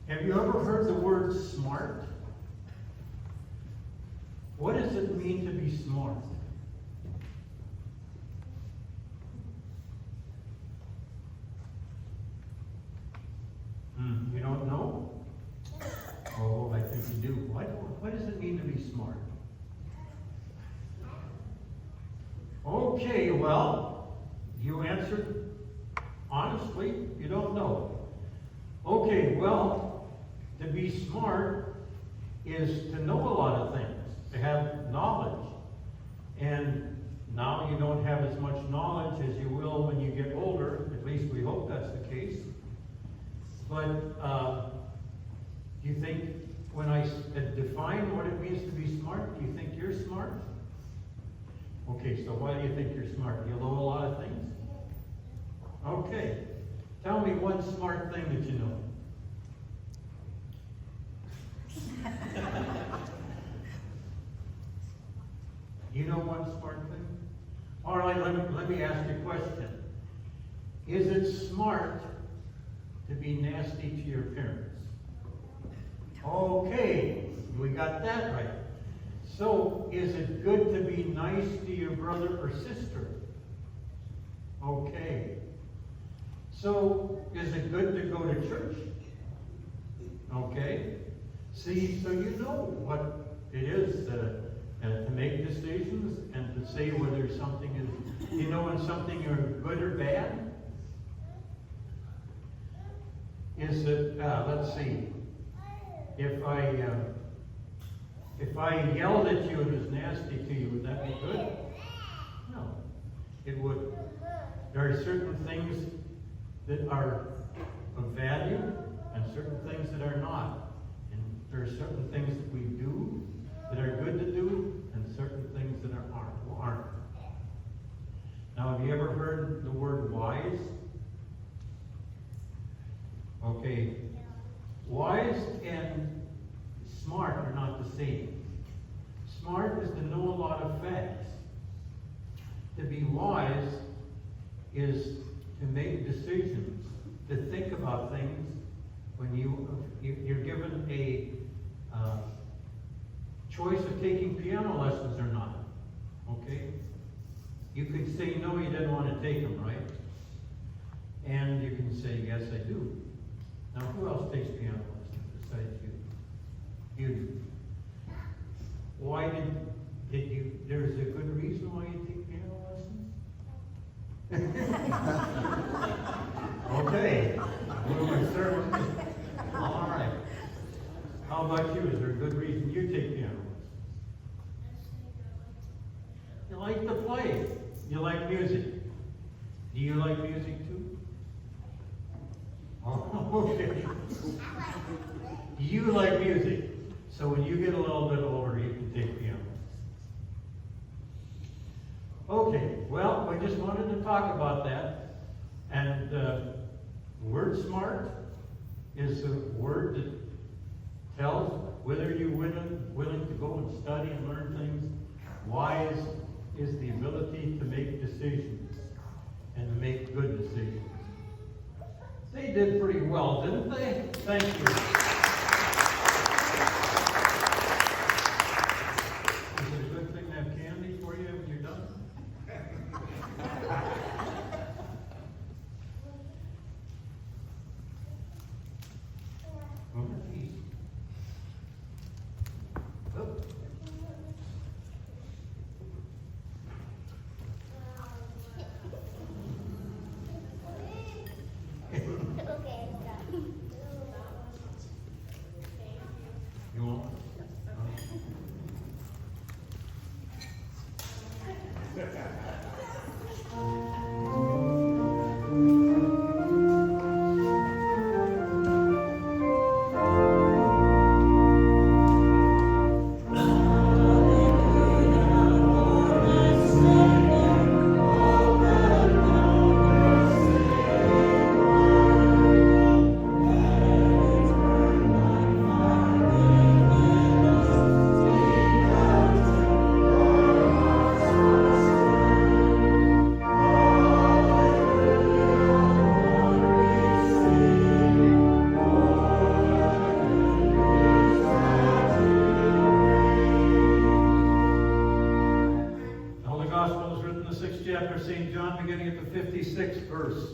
Have you ever heard the word smart? What does it mean to be smart? You don't know? Oh, I think you do. What does it mean to be smart? Okay, well, you answered honestly, you don't know. Okay, well, to be smart is to know a lot of things, to have knowledge. And now you don't have as much knowledge as you will when you get older, at least we hope that's the case. But do you think when I define what it means to be smart, do you think you're smart? Okay, so why do you think you're smart? Do you know a lot of things? Okay. Tell me one smart thing that you know. You know one smart thing? All right, let me ask you a question. Is it smart to be nasty to your parents? Okay, we got that right. So, is it good to be nice to your brother or sister? Okay. So, is it good to go to church? Okay. See, so you know what it is to make decisions and to say whether something is, you know when something is good or bad? Is it, let's see, if I yelled at you and was nasty to you, would that be good? No, it wouldn't. There are certain things that are of value and certain things that are not. And there are certain things that we do that are good to do and certain things that aren't. Now, have you ever heard the word wise? Okay. Wise and smart are not the same. Smart is to know a lot of facts. To be wise is to make decisions, to think about things when you're given a choice of taking piano lessons or not. Okay? You could say no, you didn't want to take them, right? And you can say, yes, I do. Now, who else takes piano lessons besides you? You do. Why did you, there's a good reason why you take piano lessons? Okay. All right. How about you? Is there a good reason you take piano lessons? You like to play. You like music. Do you like music too? Oh, okay. You like music. So when you get a little bit older, you can take piano lessons. Okay, well, we just wanted to talk about that. And word smart is a word that tells whether you're willing to go and study and learn things. Wise is the ability to make decisions and to make good decisions. They did pretty well, didn't they? Thank you. Is it a good thing to have candy for you when you're done? 56th verse.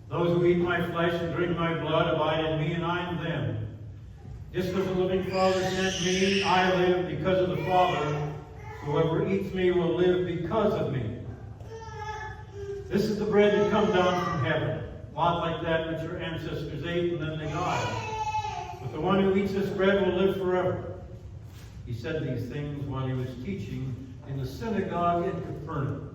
Those who eat my flesh and drink my blood abide in me, and I in them. Just as the living Father sent me, I live because of the Father. Whoever eats me will live because of me. This is the bread that comes down from heaven, not like that which your ancestors ate and then they died. But the one who eats this bread will live forever. He said these things while he was teaching in the synagogue in Capernaum.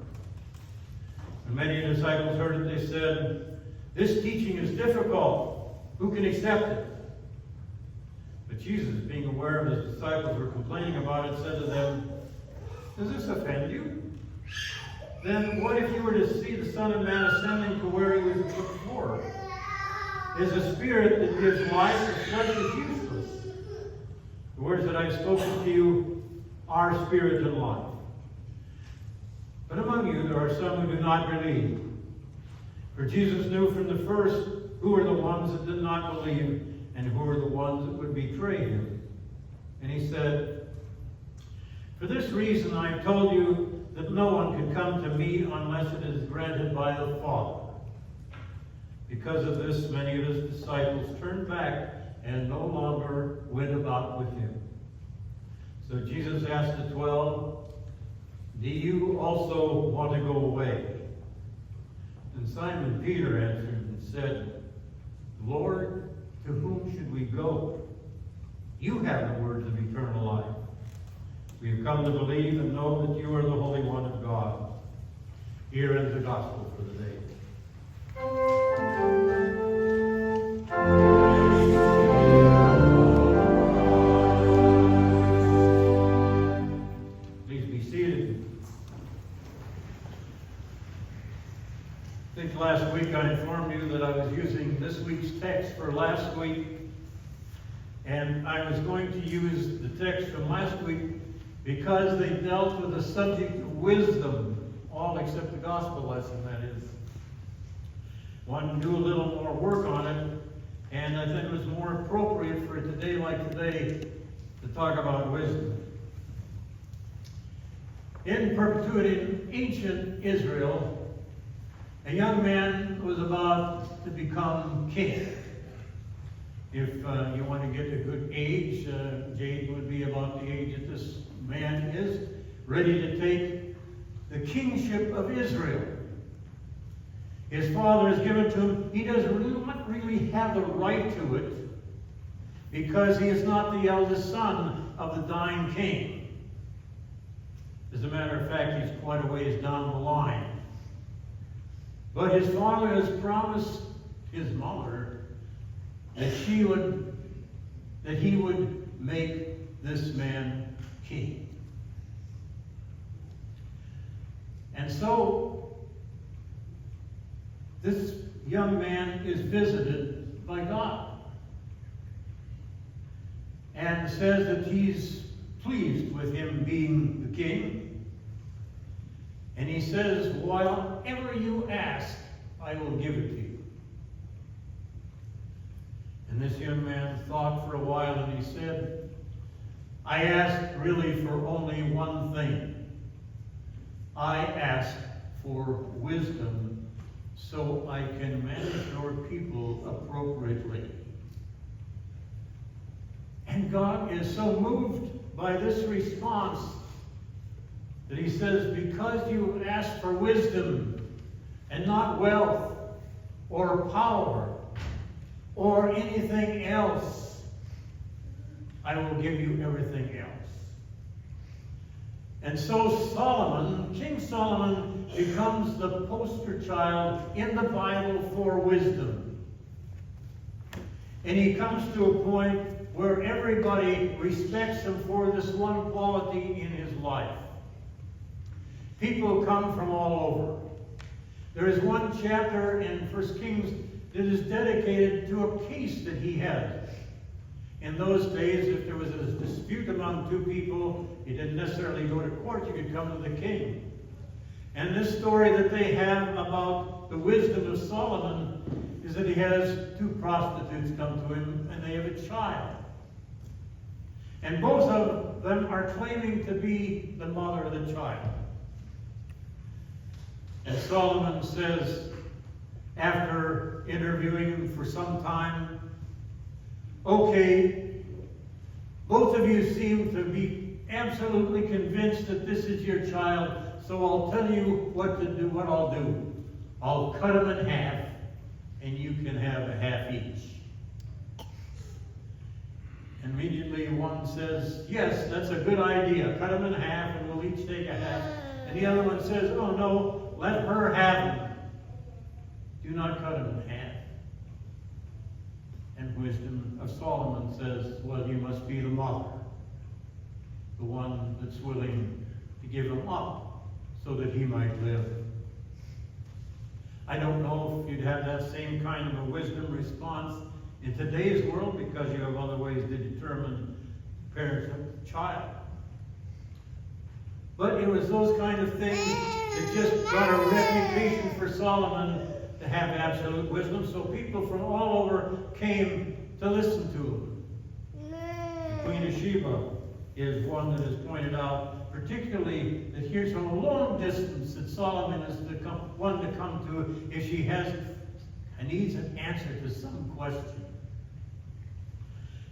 When many disciples heard it, they said, "This teaching is difficult. Who can accept it?" But Jesus, being aware of his disciples were complaining about it, said to them, "Does this offend you? Then what if you were to see the Son of Man ascending to where he was before? Is a spirit that gives life, the flesh is useless. The words that I've spoken to you are spirit and life. But among you there are some who do not believe." For Jesus knew from the first who were the ones that did not believe and who were the ones that would betray him. And he said, "For this reason I have told you that no one can come to me unless it is granted by the Father." Because of this, many of his disciples turned back and no longer went about with him. So Jesus asked the 12, "Do you also want to go away?" And Simon Peter answered and said, "Lord, to whom should we go? You have the words of eternal life. We have come to believe and know that you are the Holy One of God." Here ends the gospel for the day. Please be seated. I think last week I informed you that I was using this week's text for last week, and I was going to use the text from last week because they dealt with the subject of wisdom, all except the gospel lesson, that is. Wanted to do a little more work on it, and I think it was more appropriate for a day like today to talk about wisdom. In perpetuity, in ancient Israel, a young man was about to become king. If you want to get a good age, Jade would be about the age that this man is, ready to take the kingship of Israel. His father has given to him. He doesn't not really have the right to it because he is not the eldest son of the dying king. As a matter of fact, he's quite a ways down the line. But his father has promised his mother that he would make this man king. And so this young man is visited by God and says that he's pleased with him being the king. And he says, "Whatever you ask, I will give it to you." And this young man thought for a while, and he said, "I ask really for only one thing. I ask for wisdom so I can manage your people appropriately." And God is so moved by this response that he says, "Because you ask for wisdom and not wealth or power or anything else, I will give you everything else." And so Solomon, King Solomon, becomes the poster child in the Bible for wisdom. And he comes to a point where everybody respects him for this one quality in his life. People come from all over. There is one chapter in 1 Kings that is dedicated to a case that he had. In those days, if there was a dispute among two people, you didn't necessarily go to court, you could come to the king. And this story that they have about the wisdom of Solomon is that he has two prostitutes come to him, and they have a child. And both of them are claiming to be the mother of the child. And Solomon says, after interviewing him for some time, okay, both of you seem to be absolutely convinced that this is your child, so I'll tell you what to do, what I'll do. I'll cut him in half, and you can have a half each. Immediately one says, yes, that's a good idea. Cut him in half, and we'll each take a half. And the other one says, oh no, let her have him. Do not cut him in half. And wisdom of Solomon says, well, you must be the mother, the one that's willing to give him up so that he might live. I don't know if you'd have that same kind of a wisdom response in today's world, because you have other ways to determine parents of a child. But it was those kind of things that just got a reputation for Solomon to have absolute wisdom, so people from all over came to listen to him. The Queen of Sheba is one that is pointed out, particularly that here's from a long distance that Solomon is the one to come to if she has and needs an answer to some question.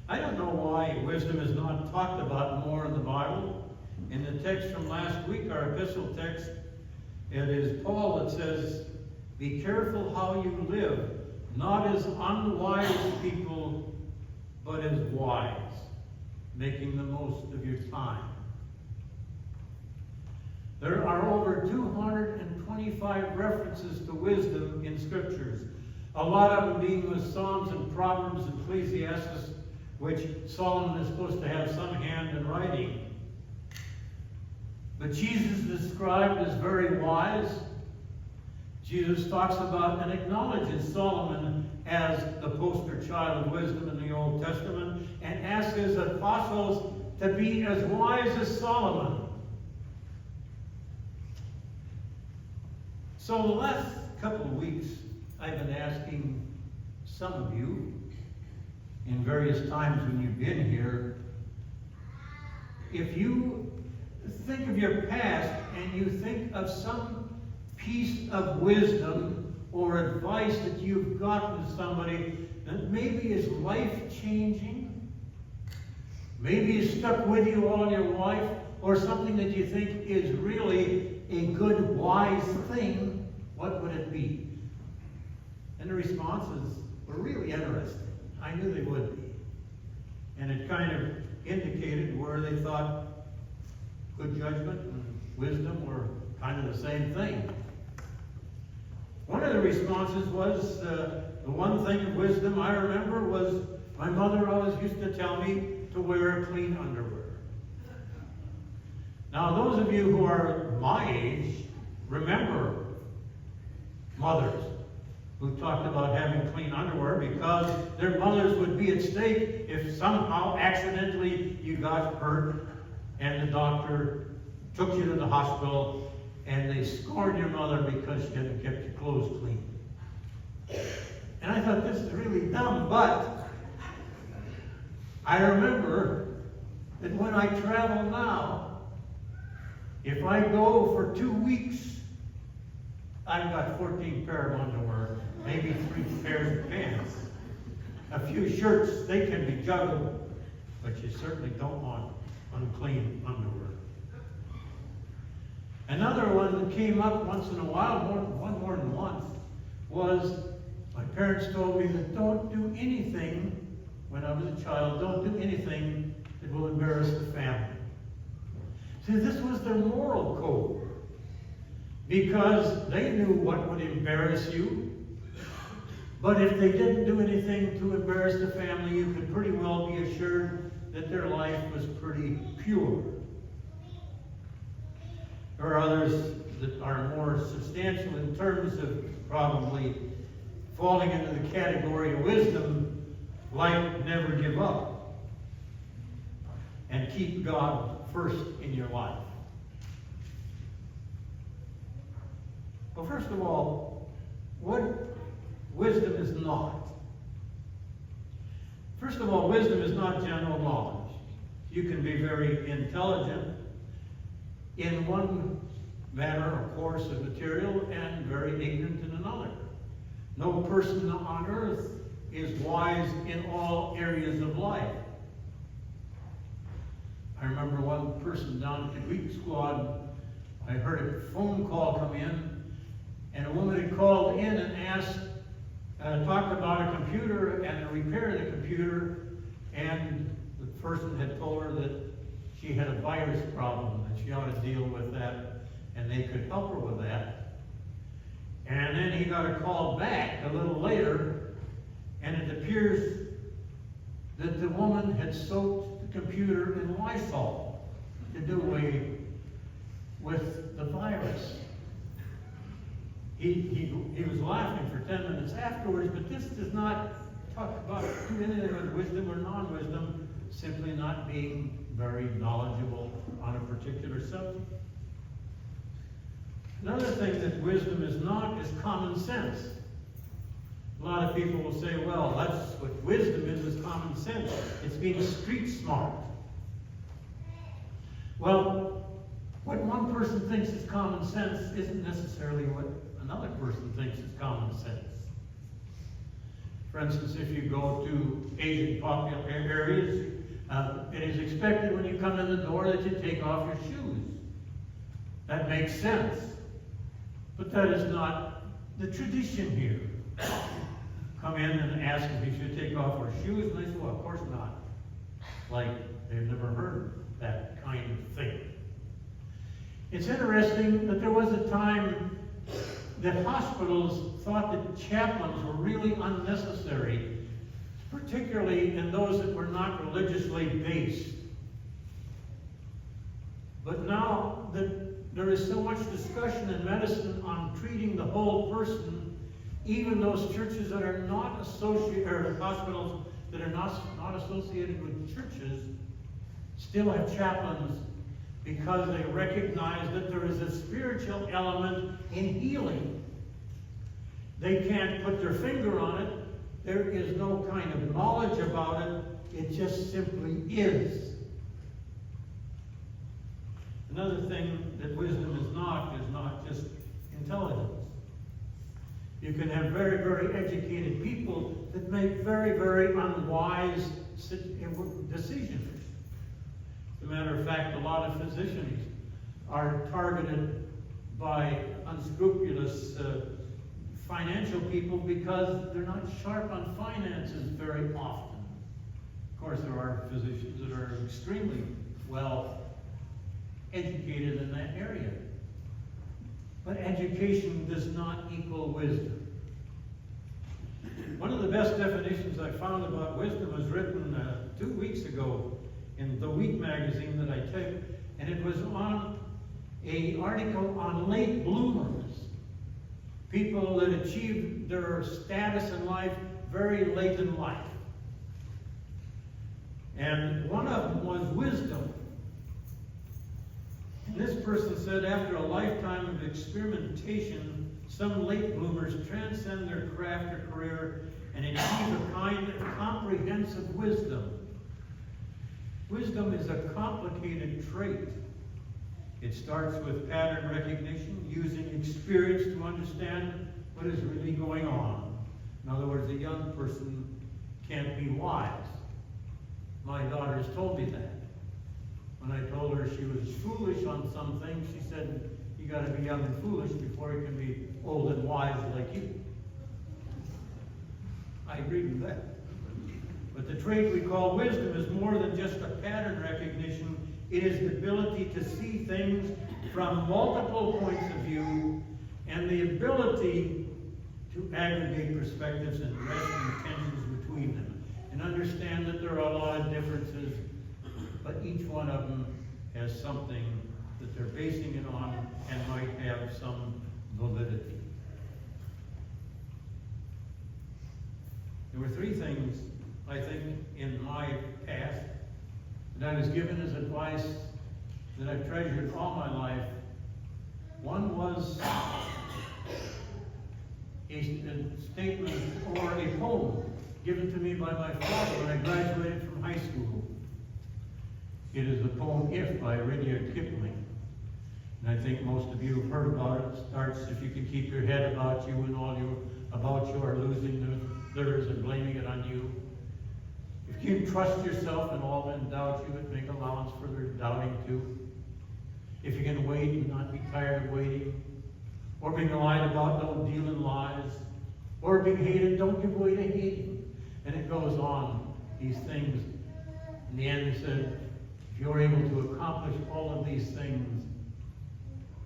I don't know why wisdom is not talked about more in the Bible. In the text from last week, our epistle text, it is Paul that says, be careful how you live, not as unwise people, but as wise, making the most of your time. There are over 225 references to wisdom in Scriptures, a lot of them being with Psalms and Proverbs and Ecclesiastes, which Solomon is supposed to have some hand in writing. But Jesus is described as very wise. Jesus talks about and acknowledges Solomon as the poster child of wisdom in the Old Testament, and asks his apostles to be as wise as Solomon. So the last couple of weeks, I've been asking some of you, in various times when you've been here, if you think of your past and you think of some piece of wisdom or advice that you've gotten to somebody that maybe is life-changing, maybe is stuck with you all your life, or something that you think is really a good, wise thing, what would it be? And the responses were really interesting. I knew they would be. And it kind of indicated where they thought good judgment and wisdom were kind of the same thing. One of the responses was, the one thing of wisdom I remember was my mother always used to tell me to wear clean underwear. Now, those of you who are my age remember mothers who talked about having clean underwear because their mothers would be at stake if somehow accidentally you got hurt and the doctor took you to the hospital and they scorned your mother because she hadn't kept your clothes clean. And I thought, this is really dumb, but I remember that when I travel now, if I go for 2 weeks, I've got 14 pair of underwear, maybe 3 pairs of pants, a few shirts. They can be juggled, but you certainly don't want unclean underwear. Another one that came up once in a while, more than once, was my parents told me that don't do anything, when I was a child, don't do anything that will embarrass the family. See, this was their moral code, because they knew what would embarrass you. But if they didn't do anything to embarrass the family, you could pretty well be assured that their life was pretty pure. There are others that are more substantial in terms of probably falling into the category of wisdom, like never give up and keep God first in your life. Well, first of all, what wisdom is not. First of all, wisdom is not general knowledge. You can be very intelligent in one matter or course of material and very ignorant in another. No person on earth is wise in all areas of life. I remember one person down at the Greek squad, I heard a phone call come in, and a woman had called in and asked, talked about a computer and the repair of the computer, and the person had told her that she had a virus problem, that she ought to deal with that, and they could help her with that. And then he got a call back a little later, and it appears that the woman had soaked the computer in Lysol to do away with the virus. He was laughing for 10 minutes afterwards, but this does not talk about anything with wisdom or non-wisdom, simply not being very knowledgeable on a particular subject. Another thing that wisdom is not is common sense. A lot of people will say, well, that's what wisdom is common sense. It's being street smart. Well, what one person thinks is common sense isn't necessarily what another person thinks is common sense. For instance, if you go to Asian popular areas, it is expected when you come in the door that you take off your shoes. That makes sense. But that is not the tradition here. Come in and ask if you should take off our shoes, and they say, well, of course not. Like they've never heard that kind of thing. It's interesting that there was a time that hospitals thought that chaplains were really unnecessary, particularly in those that were not religiously based. But now that there is so much discussion in medicine on treating the whole person, even those churches that are not associated, or hospitals that are not associated with churches, still have chaplains because they recognize that there is a spiritual element in healing. They can't put their finger on it. There is no kind of knowledge about it. It just simply is. Another thing that wisdom is not just intelligence. You can have very, very educated people that make very, very unwise decisions. As a matter of fact, a lot of physicians are targeted by unscrupulous financial people because they're not sharp on finances very often. Of course, there are physicians that are extremely well educated in that area. But education does not equal wisdom. One of the best definitions I found about wisdom was written 2 weeks ago in the Week magazine that I took, and it was on an article on late bloomers, people that achieved their status in life very late in life. And one of them was wisdom. And this person said, after a lifetime of experimentation, some late bloomers transcend their craft or career and achieve a kind of comprehensive wisdom. Wisdom is a complicated trait. It starts with pattern recognition, using experience to understand what is really going on. In other words, a young person can't be wise. My daughter's told me that. When I told her she was foolish on some things, she said, you got to be young and foolish before you can be old and wise like you. I agree with that. But the trait we call wisdom is more than just a pattern recognition. It is the ability to see things from multiple points of view and the ability to aggregate perspectives and address the tensions between them and understand that there are a lot of differences, but each one of them has something that they're basing it on and might have some validity. There were 3 things, I think, in my past that I was given as advice that I've treasured all my life. One was a statement or a poem given to me by my father when I graduated from high school. It is the poem If by Rudyard Kipling. And I think most of you have heard about it. It starts, if you can keep your head about you and all about you are losing theirs and blaming it on you. If you can trust yourself and all men doubt you and make allowance for their doubting too. If you can wait and not be tired of waiting. Or being lied about, don't deal in lies. Or being hated, don't give way to hating. And it goes on, these things. In the end, he said, if you're able to accomplish all of these things,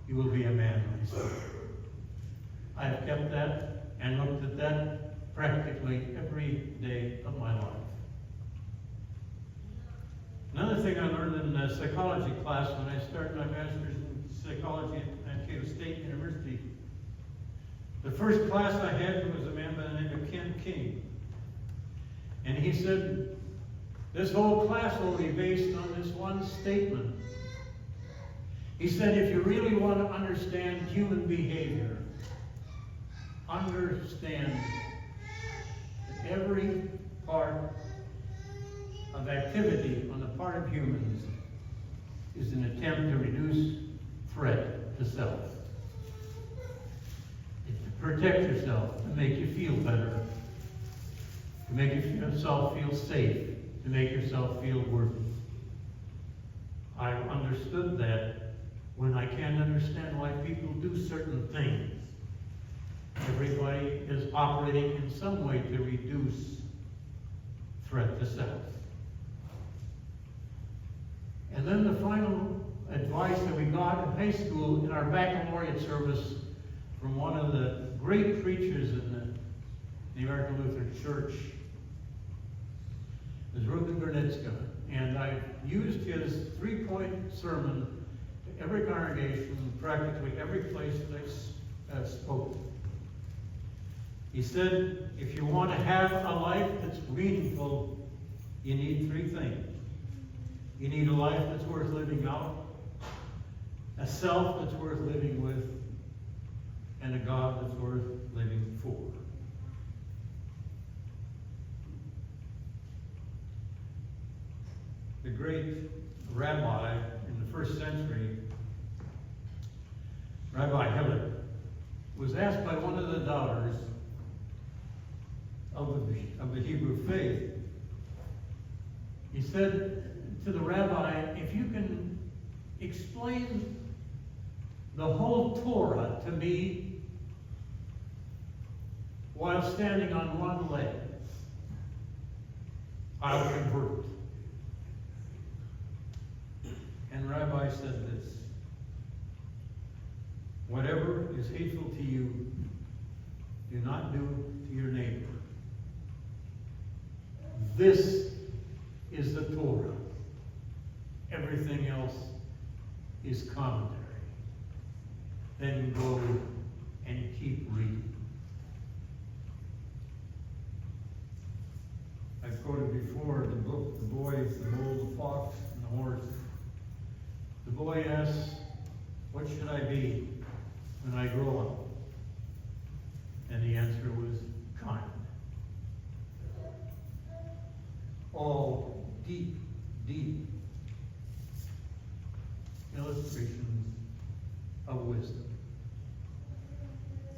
you will be a man, my son. I have kept that and looked at that practically every day of my life. Another thing I learned in a psychology class when I started my master's in psychology at Cato State University, the first class I had was a man by the name of Ken King. And he said, this whole class will be based on this one statement. He said, if you really want to understand human behavior, understand that every part of activity on the part of humans is an attempt to reduce threat to self. It's to protect yourself, to make you feel better, to make yourself feel safe, to make yourself feel worthy. I've understood that when I can't understand why people do certain things. Everybody is operating in some way to reduce threat to self. And then the final advice that we got in high school in our baccalaureate service from one of the great preachers in the American Lutheran Church is Reuben Gernitska. And I used his 3-point sermon to every congregation, practically every place that I spoke. He said, if you want to have a life that's meaningful, you need 3 things. You need a life that's worth living out, a self that's worth living with, and a God that's worth living for. The great rabbi in the first century, Rabbi Hillel, was asked by one of the doubters of the Hebrew faith. He said to the rabbi, if you can explain the whole Torah to me while standing on one leg, I'll convert. And Rabbi said this, whatever is hateful to you, do not do to your neighbor. This is the Torah. Everything else is commentary. Then go and keep reading. I've quoted before the book, The Boy, the Bull, the Fox, and the Horse. The boy asks, what should I be when I grow up? And the answer was kind. All deep, deep illustrations of wisdom.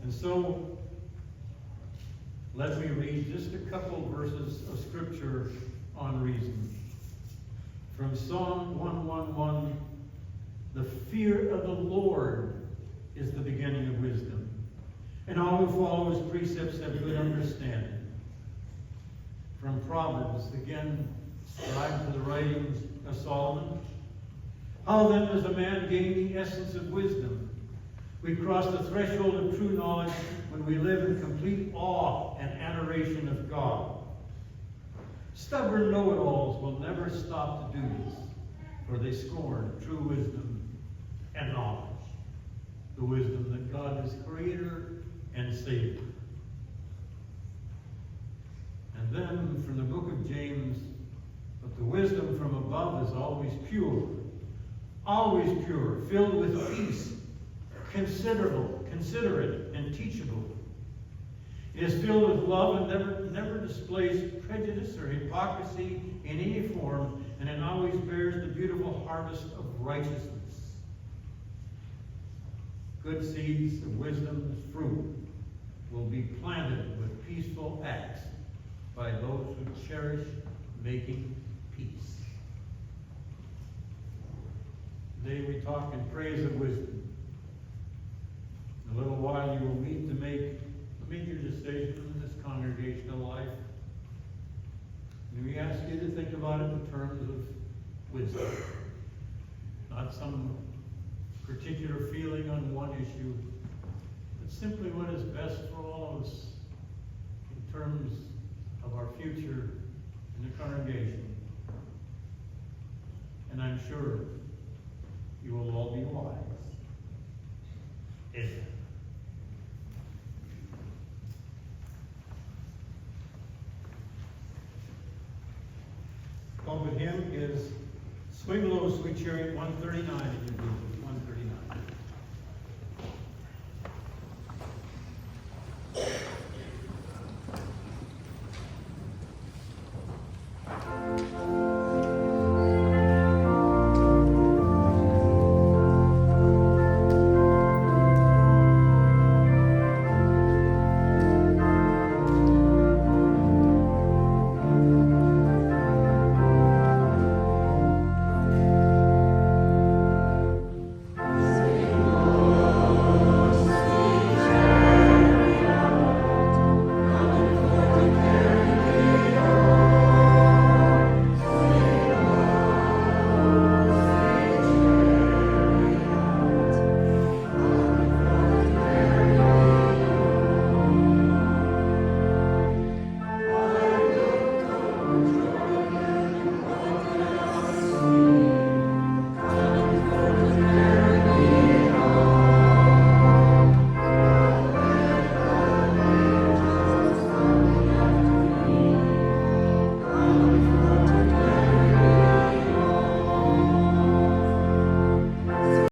And so, let me read just a couple verses of scripture on reason. From Psalm 111, the fear of the Lord is the beginning of wisdom, and all who follow his precepts have good understanding. From Proverbs, again, scribed to the writings of Solomon. How then does a man gain the essence of wisdom? We cross the threshold of true knowledge when we live in complete awe and adoration of God. Stubborn know-it-alls will never stop to do this, for they scorn true wisdom and knowledge. The wisdom that God is creator and savior. And then from the book of James, but the wisdom from above is always pure, filled with peace, considerate, and teachable. It is filled with love and never displays prejudice or hypocrisy in any form. and it always bears the beautiful harvest of righteousness. Good seeds of wisdom's fruit will be planted with peaceful acts by those who cherish making peace. Today we talk in praise of wisdom. In a little while you will meet to make a major decision in this congregational life. And we ask you to think about it in terms of wisdom. Not some particular feeling on one issue, but simply what is best for all of us in terms of our future in the congregation. And I'm sure you will all be wise. Amen. Open hymn is Swing Low, Sweet Chariot 139 in your group.